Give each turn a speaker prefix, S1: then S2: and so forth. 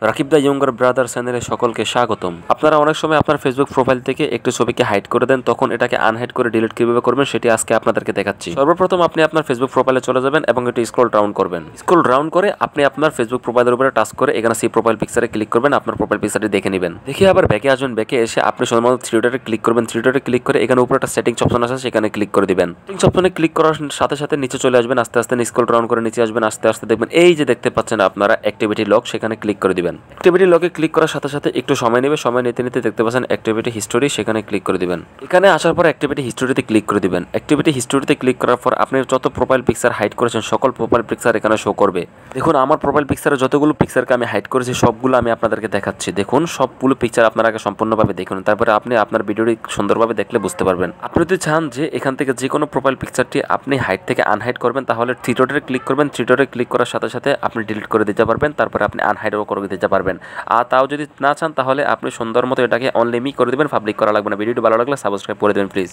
S1: রাকিব দা younger brother চ্যানেলে সকলকে স্বাগতম। আপনারা অনেক সময় আপনার ফেসবুক প্রোফাইল থেকে একটি ছবিকে হাইড করে দেন, তখন এটাকে আনহাইড করে ডিলিট কিভাবে করবেন সেটি আজকে আপনাদেরকে দেখাচ্ছি। সর্বপ্রথম আপনি আপনার ফেসবুক প্রোফাইলে চলে যাবেন এবং এটি স্ক্রল ডাউন করবেন। স্ক্রল ডাউন করে আপনি আপনার ফেসবুক প্রোফাইলের উপরে টাচ করে এখানে সি প্রোফাইল পিকচারে ক্লিক করবেন। আপনার প্রোফাইল পিকচারটি দেখে নেবেন। দেখে আবার ব্যাকে আসবেন। ব্যাকে এসে আপনি শুধুমাত্র থ্রি ডটে ক্লিক করবেন। থ্রি ডটে ক্লিক করে এখানে উপরে একটা সেটিংস অপশন আছে, সেখানে ক্লিক করে দিবেন। সেটিংস অপশনে ক্লিক করার সাথে সাথে নিচে চলে আসবেন। আস্তে আস্তে স্ক্রল ডাউন করে নিচে আসবেন। আস্তে আস্তে দেখবেন এই যে দেখতে পাচ্ছেন আপনারা অ্যাক্টিভিটি লক, সেখানে ক্লিক করে দিবেন। অ্যাক্টিভিটি লকে ক্লিক করার সাথে সাথে একটু সময় নেবে। সময় নিতে নিতে দেখতে পাচ্ছেন অ্যাক্টিভিটি হিস্টোরি, সেখানে ক্লিক করে দিবেন। এখানে আসার পর অ্যাক্টিভিটি হিস্টোরিতে ক্লিক করে দিবেন। অ্যাক্টিভিটি হিস্টোরিতে ক্লিক করার পর আপনি যত প্রোফাইল পিকচার হাইড করেছেন সকল প্রোফাইল পিকচার এখানে শো করবে। দেখুন আমার প্রোফাইল পিকচারে যতগুলো পিকচারকে আমি হাইড করেছি সবগুলো আমি আপনাদেরকে দেখাচ্ছি। দেখুন সবগুলো পিকচার আপনারা আগে সম্পূর্ণভাবে দেখুন, তারপরে আপনি আপনার ভিডিওটি সুন্দরভাবে দেখলে বুঝতে পারবেন। আপনি যদি চান যে এখান থেকে যে কোনো প্রোফাইল পিকচারটি আপনি হাইড থেকে আনহাইড করবেন, তাহলে থ্রি ডটে ক্লিক করবেন। থ্রি ডটে ক্লিক করার সাথে সাথে আপনি ডিলিট করে দিতে পারবেন, তারপরে আপনি আনহাইডও করে দিতে পারবেন। আর তাও যদি না চান তাহলে আপনি সুন্দর মতো এটাকে অনলি মি করে দেবেন, পাবলিক করা লাগবে না। ভিডিওটি ভালো লাগলে সাবস্ক্রাইব করে দেবেন প্লিজ।